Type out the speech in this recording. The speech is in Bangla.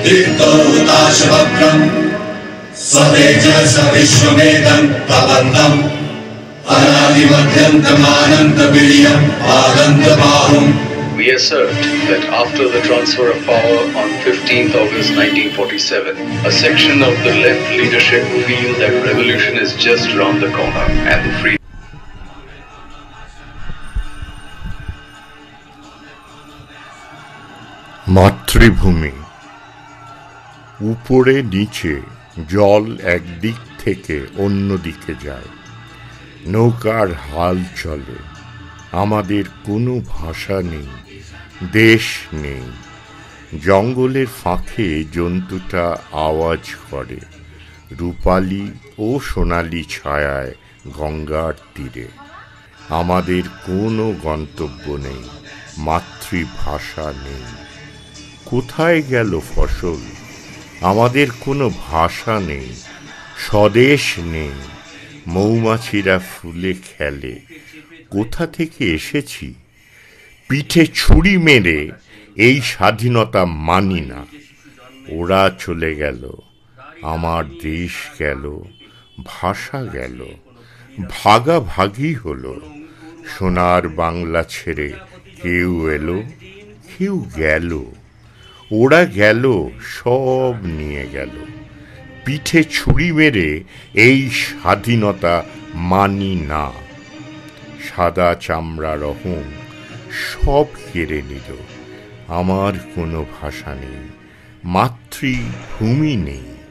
दीप्तहुताशवक्त्रम् स्वतेजस विश्वमेदम् तपन्तम् अनादिमध्यन्तमानन्तवीर्यम् आनन्दबाहुम्. We assert that after the transfer of power on 15th August 1947, a section of the left leadership feel that revolution is just round the corner and the free মাতৃভূমি। উপরে নিচে জল একদিক থেকে অন্য দিকে যায়, নৌকার হাল চলে। আমাদের কোনো ভাষা নেই, দেশ নেই। জঙ্গলের ফাঁকে জন্তুটা আওয়াজ করে, রূপালী ও সোনালি ছায়ায় গঙ্গার তীরে। আমাদের কোনো গন্তব্য নেই, মাতৃভাষা নেই। কোথায় গেল ফসল? আমাদের কোনো ভাষা নেই, স্বদেশ নেই। মৌমাছিরা ফুলে খেলে, কোথা থেকে এসেছি? পিঠে ছুরি মেরে এই স্বাধীনতা মানি না। ওরা চলে গেল, আমার দেশ গেল, ভাষা গেল, ভাগাভাগি হলো। সোনার বাংলা ছেড়ে কেউ এলো, কেউ গেল। ওরা গেল, সব নিয়ে গেল। পিঠে ছুরি মেরে এই স্বাধীনতা মানি না। সাদা চামড়া রহম সব কেড়ে নিল। আমার কোনো ভাষা নেই, মাতৃভূমি নেই।